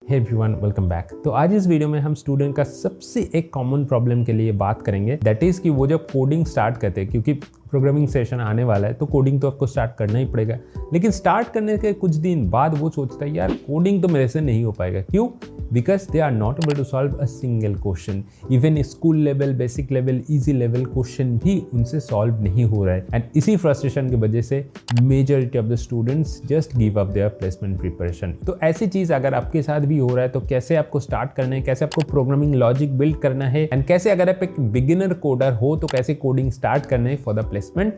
Hey everyone, welcome back. तो आज इस वीडियो में हम स्टूडेंट का सबसे एक कॉमन प्रॉब्लम के लिए बात करेंगे, दैट इज़ कि वो जब कोडिंग स्टार्ट करते हैं, क्योंकि प्रोग्रामिंग सेशन आने वाला है तो कोडिंग तो आपको स्टार्ट करना ही पड़ेगा। लेकिन स्टार्ट करने के कुछ दिन बाद वो सोचता है यार कोडिंग तो मेरे से नहीं हो पाएगा। क्यों? Because they are not able to solve a single question. Even school level, basic level, easy level question भी उनसे सॉल्व नहीं हो रहा है। एंड इसी फ्रस्ट्रेशन की वजह से majority of the students just give up their placement preparation. तो ऐसी चीज़ अगर आपके साथ भी हो रहा है तो कैसे आपको स्टार्ट करना है, कैसे आपको प्रोग्रामिंग लॉजिक बिल्ड करना है, एंड कैसे अगर आप एक बिगिनर कोडर हो तो कैसे कोडिंग स्टार्ट करना है फॉर द प्लेसमेंट,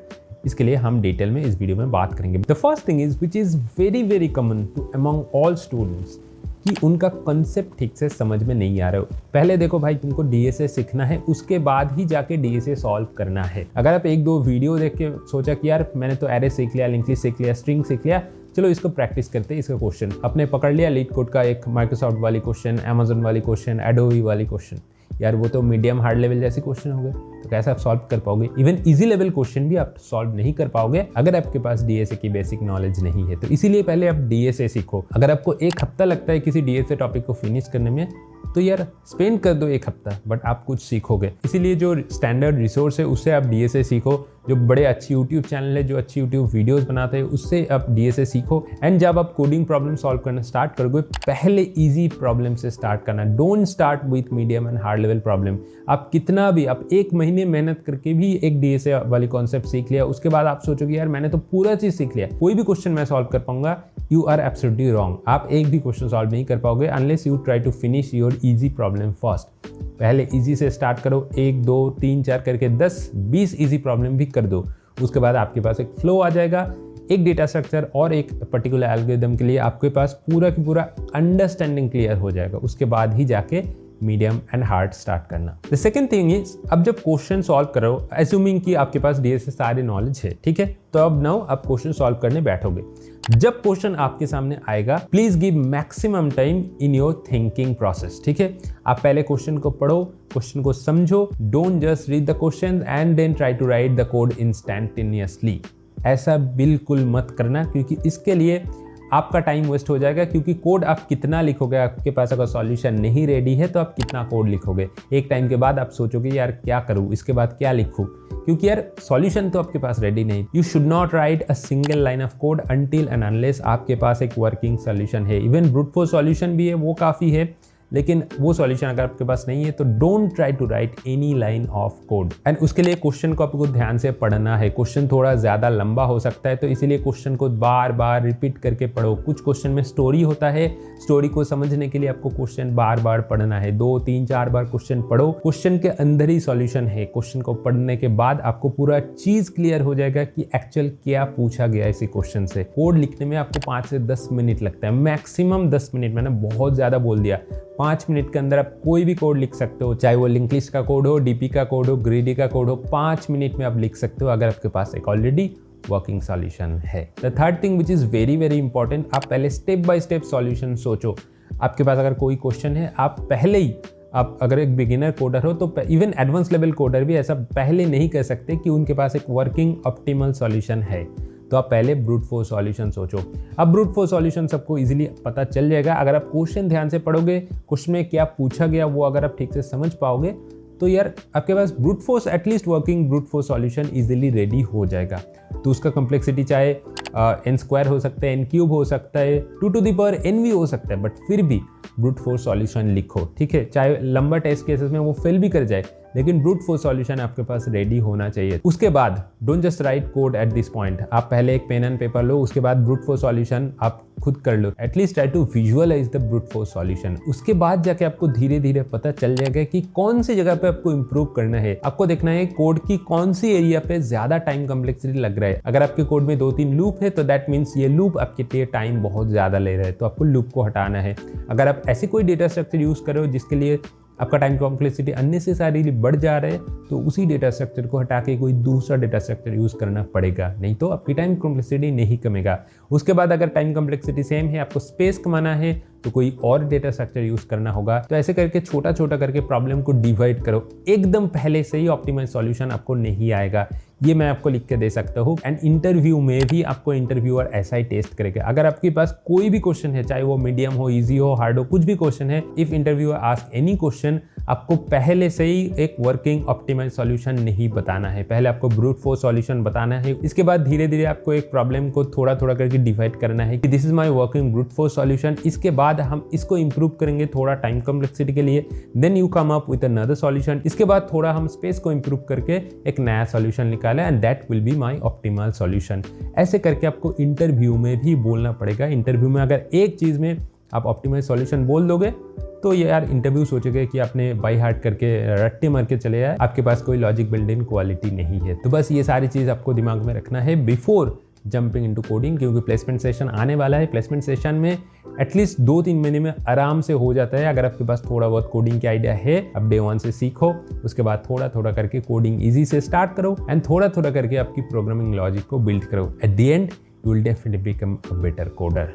इसके लिए हम डिटेल में इस वीडियो में बात करेंगे। The first thing is which is very very common to among all students कि उनका कंसेप्ट ठीक से समझ में नहीं आ रहा हो। पहले देखो भाई, तुमको डीएसए सीखना है, उसके बाद ही जाके डीएसए सॉल्व करना है। अगर आप एक दो वीडियो देख के सोचा कि यार मैंने तो एरे सीख लिया, लिंक लिस्ट सीख लिया, स्ट्रिंग सीख लिया, चलो इसको प्रैक्टिस करते हैं, इसका क्वेश्चन अपने पकड़ लिया, लीड कोड का एक माइक्रोसॉफ्ट वाली क्वेश्चन, अमेजन वाली क्वेश्चन, एडोबी वाली क्वेश्चन, यार वो तो मीडियम हार्ड लेवल जैसे क्वेश्चन हो गए, तो कैसे आप सॉल्व कर पाओगे? इवन इजी लेवल क्वेश्चन भी आप सॉल्व नहीं कर पाओगे अगर आपके पास डीएसए की बेसिक नॉलेज नहीं है। तो इसीलिए पहले आप डीएसए सीखो। अगर आपको एक हफ्ता लगता है किसी डीएसए टॉपिक को फिनिश करने में, तो यार स्पेंड कर दो एक हफ्ता, बट आप कुछ सीखोगे। इसीलिए जो स्टैंडर्ड रिसोर्स है उससे आप डीएसए सीखो। जो बड़े अच्छी यूट्यूब चैनल है, जो अच्छी यूट्यूब वीडियोस बनाते हैं, उससे आप डीएसए सीखो। एंड जब आप कोडिंग प्रॉब्लम सॉल्व करना स्टार्ट करोगे, पहले इजी प्रॉब्लम से स्टार्ट करना। Don't start with medium and hard level problem. आप कितना भी, आप एक महीने मेहनत करके भी एक डीएसए वाली कॉन्सेप्ट सीख लिया, उसके बाद आप सोचोगे यार मैंने तो पूरा चीज सीख लिया, कोई भी क्वेश्चन मैं सॉल्व कर पाऊंगा, यू आर एब्सोल्युटली रॉन्ग। आप एक भी क्वेश्चन सॉल्व नहीं कर पाओगे unless you try to finish your easy problem first. पहले इजी से स्टार्ट करो, 1 2 3 4 करके 10 20 इजी प्रॉब्लम भी कर दो। उसके बाद आपके पास एक फ्लो आ जाएगा, एक डेटा स्ट्रक्चर और एक पर्टिकुलर एल्गोरिथम के लिए आपके पास पूरा की पूरा अंडरस्टैंडिंग क्लियर हो जाएगा। उसके बाद ही जाके मीडियम एंड हार्ड स्टार्ट करना। द सेकंड थिंग इज, अब जब क्वेश्चन सॉल्व करो, एज्यूमिंग कि आपके पास डीएसए सारी नॉलेज है, ठीक है, तो अब नाउ आप क्वेश्चन सॉल्व करने बैठोगे। जब क्वेश्चन आपके सामने आएगा, please give maximum time in your thinking process. ठीक है, आप पहले क्वेश्चन को पढ़ो, क्वेश्चन को समझो। Don't just read the question and then try to write the code instantaneously. ऐसा बिल्कुल मत करना, क्योंकि इसके लिए आपका टाइम वेस्ट हो जाएगा। क्योंकि कोड आप कितना लिखोगे, आपके पास अगर सॉल्यूशन नहीं रेडी है तो आप कितना कोड लिखोगे। एक टाइम के बाद आप सोचोगे यार क्या करूँ, इसके बाद क्या लिखूँ, क्योंकि यार सॉल्यूशन तो आपके पास रेडी नहीं। You should not right a single line of code until and unless आपके पास एक वर्किंग सॉल्यूशन है। इवन ब्रूट फोर्स सॉल्यूशन भी है, वो काफ़ी है, लेकिन वो सॉल्यूशन अगर आपके पास नहीं है तो don't try to write any line of code. And उसके लिए क्वेश्चन को आपको ध्यान से पढ़ना है। क्वेश्चन थोड़ा ज़्यादा लंबा हो सकता है, तो इसीलिए क्वेश्चन को बार बार रिपीट करके पढ़ो। कुछ क्वेश्चन में स्टोरी होता है, स्टोरी को समझने के लिए आपको क्वेश्चन बार बार पढ़ना है। 2 3 4 बार क्वेश्चन पढ़ो, क्वेश्चन के अंदर ही सॉल्यूशन है। क्वेश्चन को पढ़ने के बाद आपको पूरा चीज क्लियर हो जाएगा कि एक्चुअल क्या पूछा गया इसी क्वेश्चन से। कोड लिखने में आपको 5 से 10 मिनट लगता है, मैक्सिमम 10 मिनट। मैंने बहुत ज़्यादा बोल दिया। 5 मिनट के अंदर आप कोई भी कोड लिख सकते हो, चाहे वो लिंक लिस्ट का कोड हो, डीपी का कोड हो, ग्रीडी का कोड हो, 5 मिनट में आप लिख सकते हो अगर आपके पास एक ऑलरेडी वर्किंग सॉल्यूशन है। The third thing which is very very important, आप पहले स्टेप बाय स्टेप सॉल्यूशन सोचो। आपके पास अगर कोई क्वेश्चन है, आप पहले ही, आप अगर एक बिगिनर कोडर हो तो इवन एडवांस लेवल कोडर भी ऐसा पहले नहीं कर सकते कि उनके पास एक वर्किंग ऑप्टिमल सॉल्यूशन है। तो आप पहले ब्रूट फोर्स सॉल्यूशन सोचो। अब ब्रूट फोर्स सॉल्यूशन सबको इजीली पता चल जाएगा अगर आप क्वेश्चन ध्यान से पढ़ोगे। क्वेश्चन में क्या पूछा गया वो अगर आप ठीक से समझ पाओगे तो यार आपके पास brute force, at least working brute force solution easily ready हो जाएगा। तो उसका कॉम्प्लेक्सिटी चाहे n स्क्वायर हो सकता है, n क्यूब हो सकता है, 2 to the power n भी हो सकता है, बट फिर भी ब्रूट फोर्स सॉल्यूशन लिखो। ठीक है, चाहे लंबा टेस्ट केसेस में वो फेल भी कर जाए, लेकिन ब्रूट फोर्स सॉल्यूशन आपके पास रेडी होना चाहिए। उसके बाद don't just right code at this point. आप पहले एक पेन एंड पेपर लो, उसके बाद ब्रूट फोर्स सॉल्यूशन आप खुद कर लो। At least try to visualise the brute force solution. उसके बाद जाके आपको धीरे धीरे पता चल जाएगा कि कौन सी जगह पे आपको इंप्रूव करना है। आपको देखना है कोड की कौन सी एरिया पे ज्यादा टाइम कॉम्प्लेक्सिटी लग रहा है। अगर आपके कोड में 2-3 लूप है तो दैट मीन्स ये लूप आपके लिए टाइम बहुत ज्यादा ले रहा है, तो आपको लूप को हटाना है। अगर आप ऐसे कोई डेटा स्ट्रक्चर यूज कर रहे हो जिसके लिए आपका टाइम कॉम्प्लेक्सिटी अननेसेसरीली बढ़ जा रहा है, तो उसी डेटा स्ट्रक्चर को हटा के कोई दूसरा डेटा स्ट्रक्चर यूज करना पड़ेगा, नहीं तो आपकी टाइम कॉम्प्लेक्सिटी नहीं कमेगा। उसके बाद अगर टाइम कॉम्प्लेक्सिटी सेम है, आपको स्पेस कमाना है, तो कोई और डेटा स्ट्रक्चर यूज करना होगा। तो ऐसे करके छोटा छोटा करके प्रॉब्लम को डिवाइड करो। एकदम पहले से ही ऑप्टिमाइज सॉल्यूशन आपको नहीं आएगा, ये मैं आपको लिख के दे सकता हूँ। एंड इंटरव्यू में भी आपको इंटरव्यूअर ऐसा ही टेस्ट करेगा। अगर आपके पास कोई भी क्वेश्चन है, चाहे वो मीडियम हो, इजी हो, हार्ड हो, कुछ भी क्वेश्चन है, if interviewer ask any question, आपको पहले से ही एक वर्किंग ऑप्टिमाइज सॉल्यूशन नहीं बताना है। पहले आपको ब्रूट फोर्स सॉल्यूशन बताना है। इसके बाद धीरे धीरे आपको एक प्रॉब्लम को थोड़ा थोड़ा करके डिवाइड करना है कि this is my working brute force solution. इसके बाद हम इसको इंप्रूव करेंगे थोड़ा टाइम कॉम्प्लेक्सिटी के लिए, then you come up with another solution. इसके बाद थोड़ा हम स्पेस को इंप्रूव करके एक नया सॉल्यूशन निकालें and that will be my optimal solution. ऐसे करके आपको इंटरव्यू में भी बोलना पड़ेगा। इंटरव्यू में अगर एक चीज में आप ऑप्टिमाइज सॉल्यूशन बोल दोगे तो ये यार इंटरव्यू सोचेगा कि आपने बाई हार्ट करके रट्टे मार के चले आए, आपके पास कोई लॉजिक बिल्डिंग क्वालिटी नहीं है। तो बस ये सारी चीज़ आपको दिमाग में रखना है बिफोर जंपिंग इनटू कोडिंग, क्योंकि प्लेसमेंट सेशन आने वाला है। प्लेसमेंट सेशन में एटलीस्ट 2-3 महीने में आराम से हो जाता है अगर आपके पास थोड़ा बहुत कोडिंग की आइडिया है। अब डे 1 से सीखो, उसके बाद थोड़ा थोड़ा करके कोडिंग ईजी से स्टार्ट करो एंड थोड़ा थोड़ा करके आपकी प्रोग्रामिंग लॉजिक को बिल्ड करो। At the end you will definitely become a better coder.